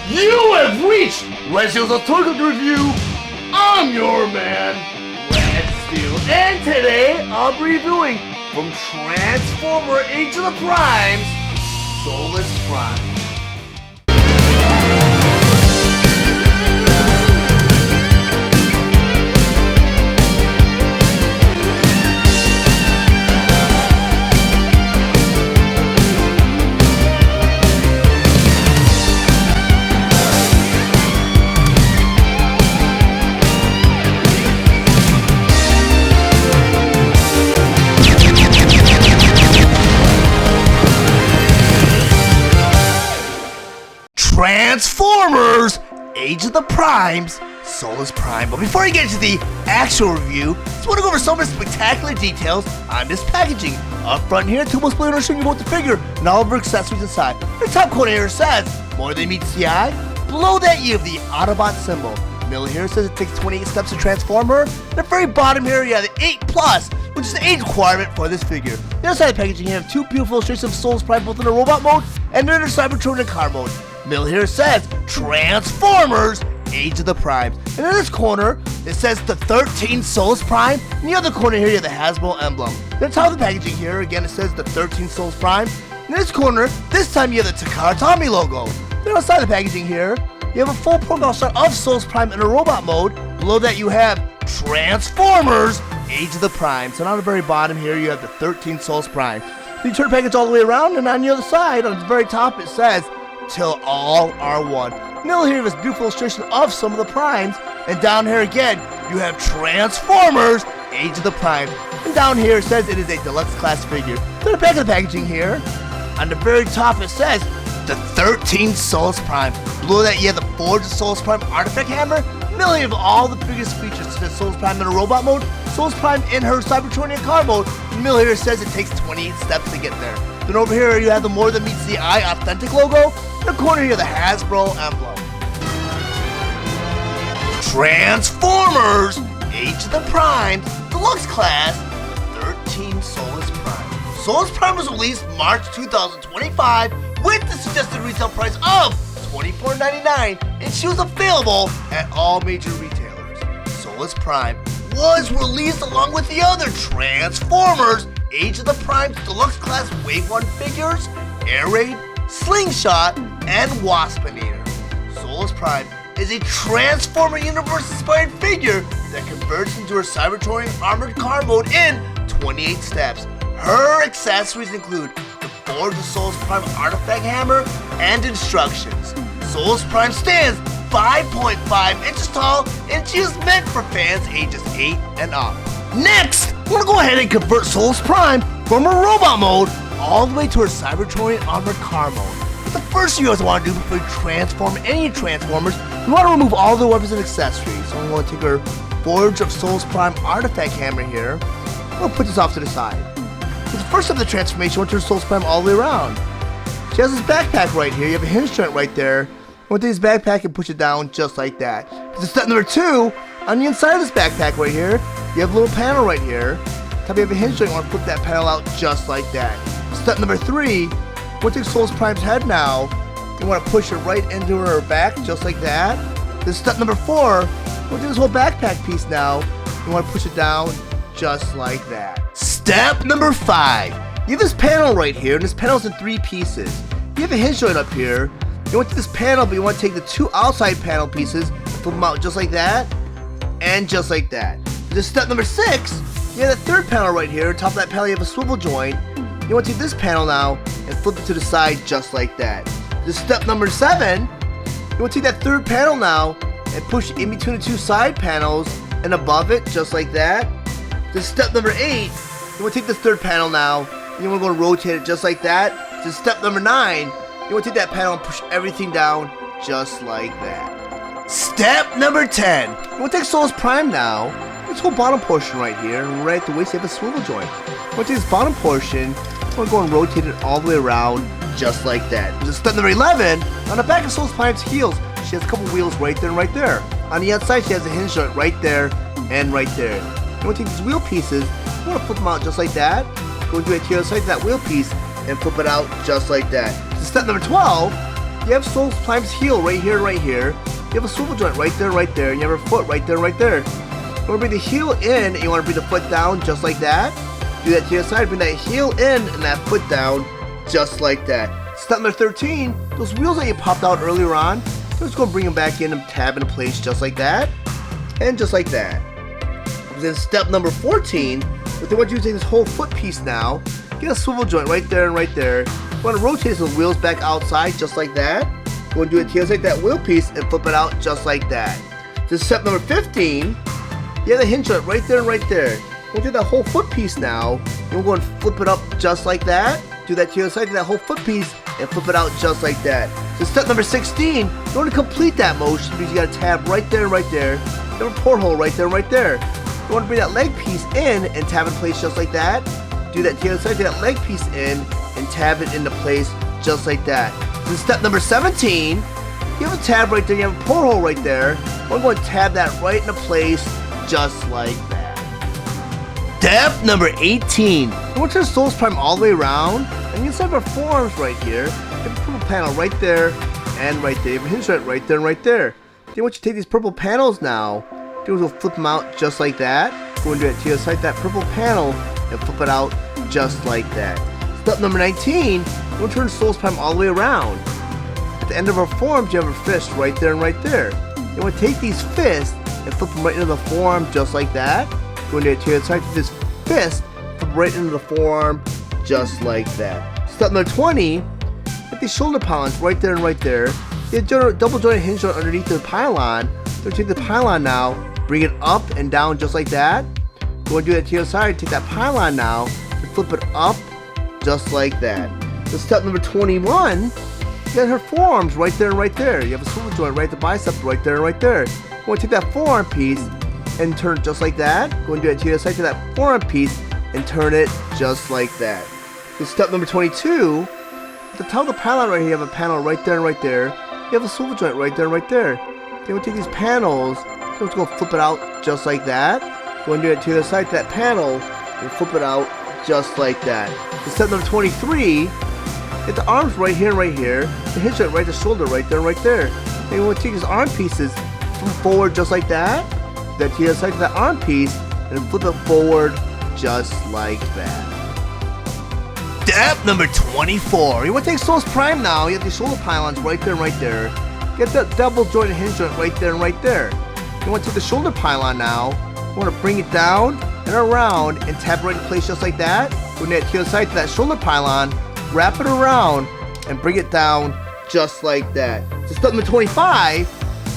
You have reached Reggie's Toilet Review. I'm your man, Red Steele, and today I'll be reviewing from Transformer Age of the Primes, Solus Prime. Transformers Age of the Primes, Solus Prime. But before I get into the actual review, I just want to go over some of the spectacular details on this packaging. Up front here, two most players showing you both the figure and all of her accessories inside. The top corner here says, more than meets the eye. Below that you have the Autobot symbol. Middle here says it takes 28 steps to transform her. And at the very bottom here you have the 8+, which is the age requirement for this figure. The other side of the packaging you have two beautiful illustrations of Solus Prime both in the robot mode and in the Cybertron and car mode. Middle here says Transformers Age of the Primes. And in this corner, it says the 13 Solus Prime. In the other corner here, you have the Hasbro emblem. At the top of the packaging here, again, it says the 13 Solus Prime. In this corner, this time you have the Takara Tomy logo. Then outside the packaging here, you have a full profile shot of Solus Prime in a robot mode. Below that, you have Transformers Age of the Prime. So on the very bottom here, you have the 13 Solus Prime. Then you turn the package all the way around, and on the other side, on the very top, it says till all are one. Middle here is a beautiful illustration of some of the primes, and down here again you have Transformers Age of the Prime. And down here it says it is a deluxe class figure. To the back of the packaging here, on the very top it says the 13 Solus Prime. Below that you have the Forged Solus Prime artifact hammer. Middle here of all the biggest features to the Solus Prime in a robot mode, Solus Prime in her Cybertronian car mode. Middle here says it takes 28 steps to get there. Then over here you have the more than meets the eye authentic logo. In the corner here, the Hasbro emblem. Transformers Age of the Prime Deluxe Class 13 Solus Prime. Solus Prime was released March 2025 with the suggested retail price of $24.99, and she was available at all major retailers. Solus Prime was released along with the other Transformers Age of the Prime Deluxe Class Wave 1 figures, Air Raid, Slingshot, and Waspinator. Solus Prime is a Transformer Universe-inspired figure that converts into her Cybertronian armored car mode in 28 steps. Her accessories include the Forged Solus Prime artifact hammer and instructions. Solus Prime stands 5.5 inches tall, and she is meant for fans ages 8 and up. Next, we're going to go ahead and convert Solus Prime from her robot mode all the way to her Cybertronian armored car mode. But the first thing you guys want to do before you transform any Transformers, you want to remove all the weapons and accessories. So I'm going to take her Forge of Solus Prime artifact hammer here. I'm going to put this off to the side. So the first step of the transformation, we'll turn Solus Prime all the way around. She has this backpack right here. You have a hinge joint right there. I'm going to take this backpack and push it down just like that. So step number 2, on the inside of this backpack right here, you have a little panel right here. Top you have a hinge joint. You want to flip that panel out just like that. Step number 3, we'll take Solus Prime's head now. You want to push it right into her back just like that. Then step number 4, we'll take this whole backpack piece now. You want to push it down just like that. Step number 5, you have this panel right here, and this panel is in 3 pieces. You have a hinge joint up here. You want to take this panel, but you want to take the 2 outside panel pieces, flip them out just like that, and just like that. This step number 6, you have the 3rd panel right here. Top of that panel you have a swivel joint. You want to take this panel now and flip it to the side just like that. This step number 7, you want to take that 3rd panel now and push it in between the 2 side panels and above it just like that. This step number 8, you want to take this 3rd panel now and you want to go and rotate it just like that. This step number 9, you want to take that panel and push everything down just like that. Step number 10, you want to take Solus Prime now. This whole bottom portion right here, and right at the waist you have a swivel joint. You want to take this bottom portion, you want to go and rotate it all the way around just like that. This is step number 11, on the back of Solus Prime's heels, she has a couple wheels right there and right there. On the outside she has a hinge joint right there and right there. You want to take these wheel pieces, you want to flip them out just like that. Go to the other side of that wheel piece and flip it out just like that. So step number 12, you have Solus Prime's heel right here, right here. You have a swivel joint right there, and you have her foot right there, right there. You want to bring the heel in, and you want to bring the foot down just like that. Do that to your side, bring that heel in and that foot down just like that. Step number 13, those wheels that you popped out earlier on, just go bring them back in and tab into place just like that, and just like that. Then step number 14, what they want you to take this whole foot piece now, get a swivel joint right there and right there. You want to rotate those wheels back outside just like that. You want to do it to take that wheel piece and flip it out just like that. Then step number 15, you have the hinge joint right there and right there. You want to do that whole foot piece now. You're going to flip it up just like that. Do that to your side, do that whole foot piece and flip it out just like that. So step number 16, you want to complete that motion because you got a tab right there and right there. You have a porthole right there and right there. You want to bring that leg piece in and tab in place just like that. Do that to the other side, do that leg piece in and tab it into place just like that. Then step number 17, you have a tab right there, you have a porthole right there. We're going to tab that right into place just like that. Step number 18, you want to turn Solus Prime all the way around, and inside of our forearms right here, you have a purple panel right there and right there. You have a hinge joint right there and right there. Then once you take these purple panels now, we'll flip them out just like that. Go and do it to your side, that purple panel, and flip it out just like that. Step number 19, we'll turn Solus Prime all the way around. At the end of our forearms, you have a fist right there and right there. You want to take these fists and flip them right into the forearm just like that. Go and do it to your side, to this fist, flip right into the forearm just like that. Step number 20, get these shoulder pylons right there and right there. You have a double jointed hinge joint underneath the pylon. So take the pylon now, bring it up and down just like that. Go and do that to your side, take that pylon now, and flip it up just like that. So step number 21, you got her forearms right there and right there. You have a swivel joint right at the bicep right there and right there. You want to take that forearm piece and turn it just like that. Go and do it to your side, to that forearm piece and turn it just like that. So step number 22, at the top of the pylon right here, you have a panel right there and right there. You have a swivel joint right there and right there. Then we'll take these panels, so let's go flip it out just like that. Go and do it to the other side to that panel and flip it out just like that. So step number 23, get the arms right here and right here. The hinge joint right, the shoulder right there and right there. Then we'll take these arm pieces, flip forward just like that. Then to the other side to that arm piece and flip it forward just like that. Step number 24, you want to take Solus Prime now. You have these shoulder pylons right there and right there. Get that double jointed hinge joint right there and right there. You want to take the shoulder pylon now. You want to bring it down and around and tap it right in place just like that. Go to the other side to that shoulder pylon, wrap it around and bring it down just like that. So step number 25,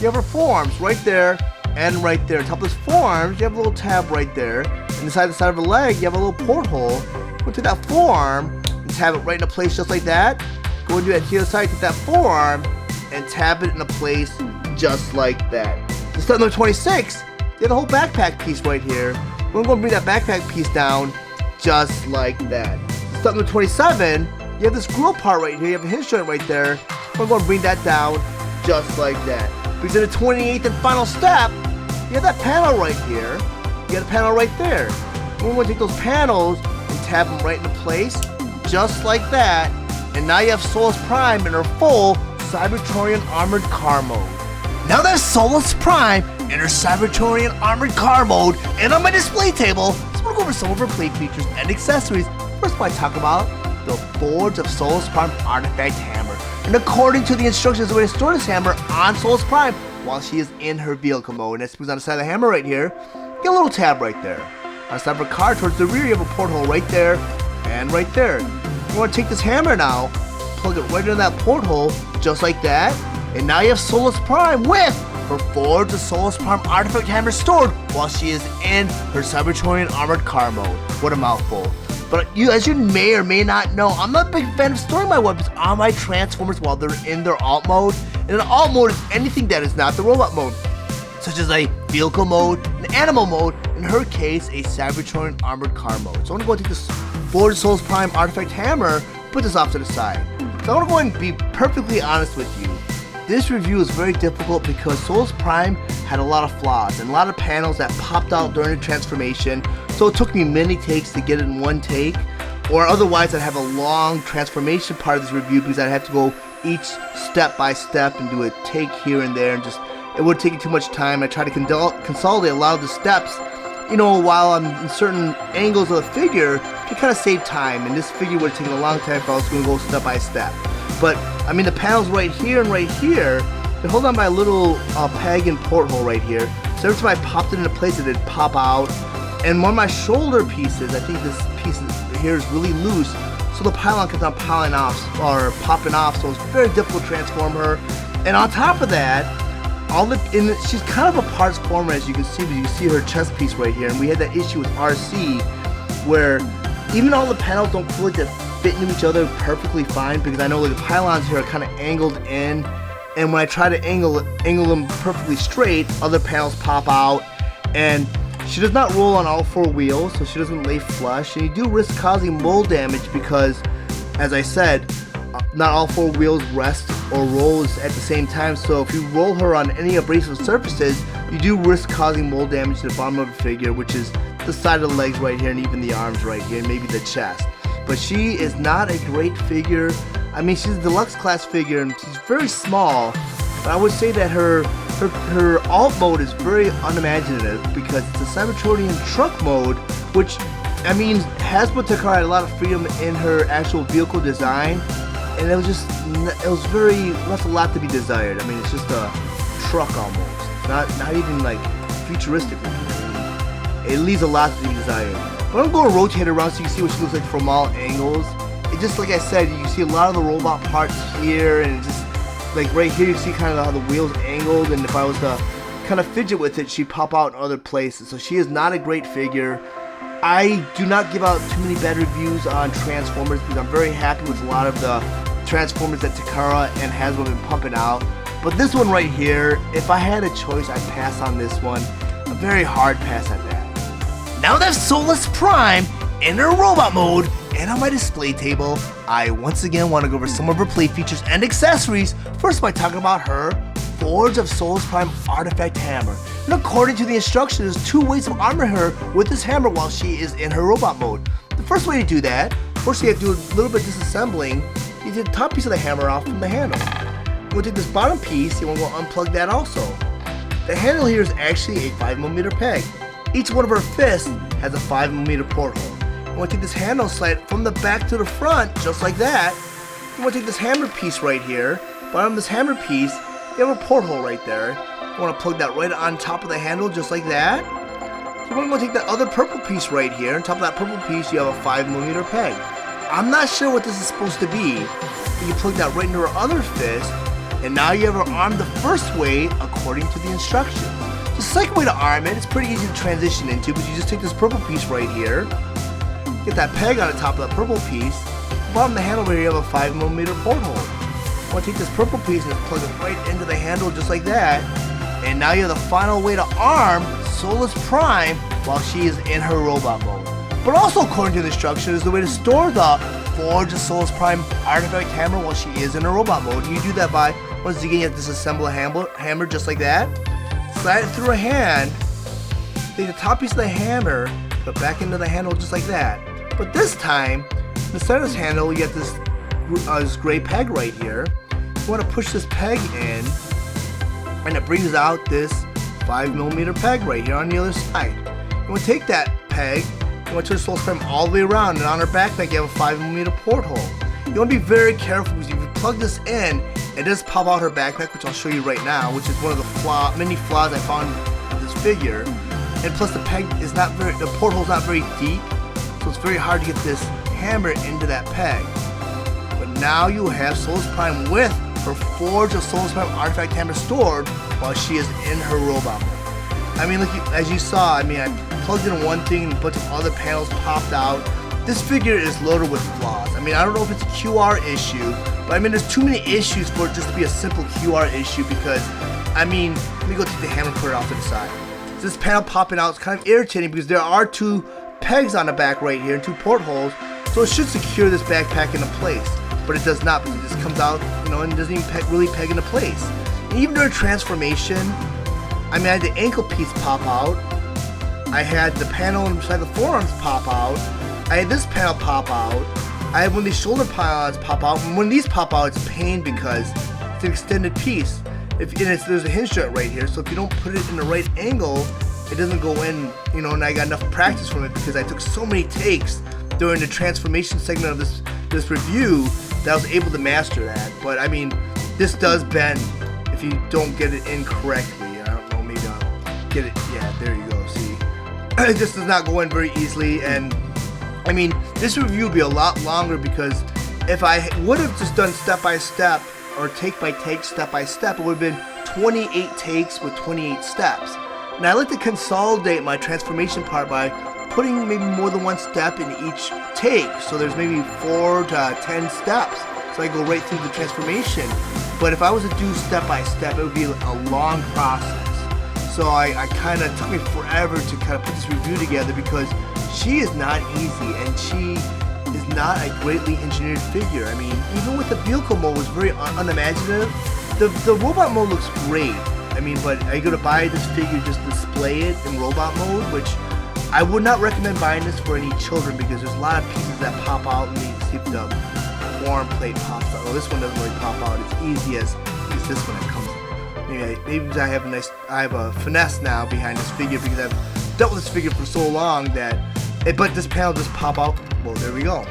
you have her forearms right there and right there. On top of those forearms, you have a little tab right there. And inside the side of the leg, you have a little porthole. Go to that forearm and tab it right into place just like that. Go and do that to the other side to that forearm and tab it into place just like that. So step number 26, you have the whole backpack piece right here. We're going to bring that backpack piece down just like that. Step number 27, you have this grill part right here. You have a hinge joint right there. We're going to bring that down just like that. Because in the 28th and final step, you have that panel right here. You got a panel right there. We're going to take those panels and tab them right into place just like that. And now you have Solus Prime in her full Cybertronian Armored Car mode. Now that Solus Prime in her Cybertronian Armored Car mode and on my display table, let's go over some of her plate features and accessories. First, I talk about the Forge of Solus Prime Artifact Hammer. And according to the instructions, the way to store this hammer on Solus Prime while she is in her vehicle mode. And that's because on the side of the hammer right here, get a little tab right there. On the side of her car towards the rear, you have a porthole right there and right there. You want to take this hammer now, plug it right into that porthole just like that. And now you have Solus Prime with her Forge of Solus Prime Artifact Hammer stored while she is in her Cybertronian Armored Car mode. What a mouthful. But as you may or may not know, I'm not a big fan of storing my weapons on my Transformers while they're in their alt mode. And an alt mode is anything that is not the robot mode, such as a vehicle mode, an animal mode, in her case, a Cybertronian Armored Car mode. So I'm going to go take this Forge of Solus Prime Artifact Hammer, put this off to the side. So I'm going to go and be perfectly honest with you. This review is very difficult because Solus Prime had a lot of flaws and a lot of panels that popped out during the transformation, so it took me many takes to get it in one take, or otherwise I'd have a long transformation part of this review because I'd have to go each step by step and do a take here and there, and just it would take too much time. I try to consolidate a lot of the steps, you know, while I'm in certain angles of the figure to kind of save time. And this figure would have taken a long time if I was going to go step by step. But I mean, the panels right here and right here, they hold on by a little peg and porthole right here. So every time I popped it into place, it would pop out. And one of my shoulder pieces, I think this piece here is really loose, so the pylon kept on popping off. So it's very difficult to transform her. And on top of that, she's kind of a parts former, as you can see. But you can see her chest piece right here, and we had that issue with RC, where even all the panels don't feel like they fit into each other perfectly fine, because I know like the pylons here are kind of angled in, and when I try to angle them perfectly straight, other panels pop out. And she does not roll on all 4 wheels, so she doesn't lay flush, and you do risk causing mold damage because, as I said, not all 4 wheels rest or rolls at the same time. So if you roll her on any abrasive surfaces, you do risk causing mold damage to the bottom of the figure, which is the side of the legs right here, and even the arms right here, and maybe the chest. But she is not a great figure. I mean, she's a deluxe class figure, and she's very small, but I would say that her alt mode is very unimaginative, because it's a Cybertronian truck mode, which, I mean, Hasbro Takara had a lot of freedom in her actual vehicle design, and it was left a lot to be desired. I mean, it's just a truck almost, not even like futuristic looking. It leaves a lot to be desired. But I'm going to rotate her around so you can see what she looks like from all angles. It just, like I said, you see a lot of the robot parts here, and just like right here you see kind of how the wheels angled, and if I was to kind of fidget with it, she'd pop out in other places. So she is not a great figure. I do not give out too many bad reviews on Transformers, because I'm very happy with a lot of the Transformers that Takara and Hasbro have been pumping out. But this one right here, if I had a choice, I'd pass on this one. A very hard pass at that. Now that Solus Prime in her robot mode and on my display table, I once again want to go over some of her play features and accessories. First by talking about her Forge of Solus Prime artifact hammer. And according to the instructions, there's 2 ways of armoring her with this hammer while she is in her robot mode. The first way to do that, first you have to do a little bit of disassembling. You take the top piece of the hammer off from the handle. You want to take this bottom piece, you want to go unplug that also. The handle here is actually a 5mm peg. Each one of her fists has a 5mm porthole. You want to take this handle, slide it from the back to the front, just like that. You want to take this hammer piece right here. Bottom of this hammer piece, you have a porthole right there. You want to plug that right on top of the handle, just like that. So we're going to take that other purple piece right here. On top of that purple piece, you have a 5mm peg. I'm not sure what this is supposed to be. You plug that right into her other fist, and now you have her arm the first way according to the instructions. The second way to arm it, it's pretty easy to transition into, but you just take this purple piece right here, get that peg on the top of that purple piece. The bottom of the handle here, you have a 5mm porthole. You want to take this purple piece and plug it right into the handle just like that, and now you have the final way to arm Solus Prime while she is in her robot mode. But also according to the instructions is the way to store the Forge of Solus Prime artifact hammer while she is in her robot mode. You do that by, once again, you have to disassemble a hammer just like that. Slide it through her hand, take the top piece of the hammer, put it back into the handle just like that. But this time, instead of this handle, you have this gray peg right here. You want to push this peg in, and it brings out this 5mm peg right here on the other side. You want to take that peg, you want to turn Solus Prime all the way around, and on her backpack you have a 5mm porthole. You want to be very careful, because if you plug this in, it does pop out her backpack, which I'll show you right now, which is one of the many flaws I found with this figure. And plus the porthole's not very deep, so it's very hard to get this hammer into that peg. But now you have Solus Prime with her Forge of Solus Prime artifact hammer stored while she is in her robot mode. I mean, look, as you saw, I mean, I plugged in one thing and a bunch of other panels popped out. This figure is loaded with flaws. I mean, I don't know if it's a QR issue, but I mean, there's too many issues for it just to be a simple QR issue, because, I mean, let me go take the hammer and put it off to the side. This panel popping out is kind of irritating, because there are 2 pegs on the back right here and 2 portholes, so it should secure this backpack into place, but it does not, because it just comes out, you know, and doesn't even really peg into place. And even during transformation, I mean, I had the ankle piece pop out, I had the panel inside the forearms pop out, I had this panel pop out, I have when these shoulder pylons pop out, and when these pop out, it's a pain because it's an extended piece. There's a hinge joint right here, so if you don't put it in the right angle, it doesn't go in, you know, and I got enough practice from it because I took so many takes during the transformation segment of this review that I was able to master that. But I mean, this does bend if you don't get it in correctly. I don't know, maybe I'll get it. Yeah, there you go. See, this does not go in very easily, and I mean, this review would be a lot longer because if I would have just done step by step or take by take, step by step, it would have been 28 takes with 28 steps. And I like to consolidate my transformation part by putting maybe more than one step in each take. So there's maybe 4 to 10 steps. So I go right through the transformation. But if I was to do step by step, it would be a long process. So I kind of took me forever to kind of put this review together because she is not easy and she is not a greatly engineered figure. I mean, even with the vehicle mode, it was very unimaginative. The robot mode looks great. I mean, but are you going to buy this figure just to display it in robot mode? Which I would not recommend buying this for any children because there's a lot of pieces that pop out and you see if the form plate pops out. Well, this one doesn't really pop out as easy as this one that comes. Maybe I have a finesse now behind this figure because I've dealt with this figure for so long that. But this panel just pop out. Well, there we go.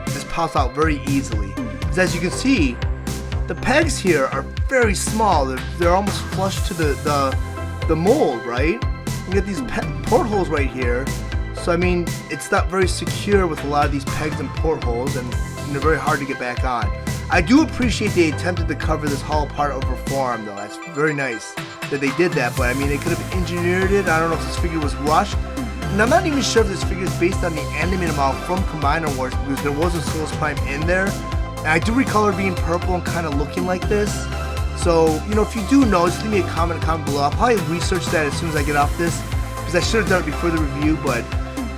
This pops out very easily. Because as you can see, the pegs here are very small. They're almost flush to the mold, right? You get these portholes right here. So I mean, it's not very secure with a lot of these pegs and portholes, and they're very hard to get back on. I do appreciate they attempted to cover this hollow part over form, though. That's very nice that they did that. But I mean, they could have engineered it. I don't know if this figure was rushed. And I'm not even sure if this figure is based on the animated model from Combiner Wars because there was a Solus Prime in there. And I do recall her being purple and kind of looking like this. So, you know, if you do know, just leave me a comment below. I'll probably research that as soon as I get off this because I should have done it before the review. But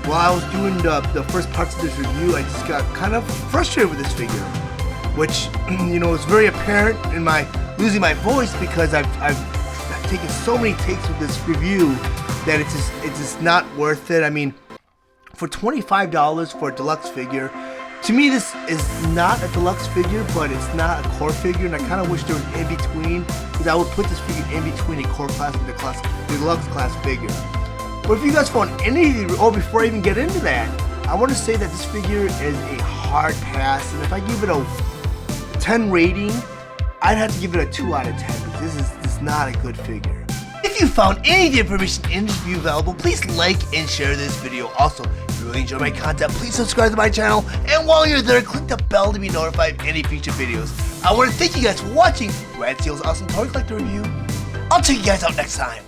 while I was doing the first parts of this review, I just got kind of frustrated with this figure. Which, you know, is very apparent in my losing my voice because I've taken so many takes with this review that it's just not worth it. I mean, for $25 for a deluxe figure, to me this is not a deluxe figure, but it's not a core figure, and I kind of wish there was in between, because I would put this figure in between a core class and the deluxe class figure. But if you guys found any, before I even get into that, I want to say that this figure is a hard pass, and if I give it a 10 rating, I'd have to give it a 2 out of 10, because this is not a good figure. If you found any of the information in this review valuable, please like and share this video. Also, if you really enjoy my content, please subscribe to my channel. And while you're there, click the bell to be notified of any future videos. I want to thank you guys for watching Steele's awesome toy collector review. I'll check you guys out next time.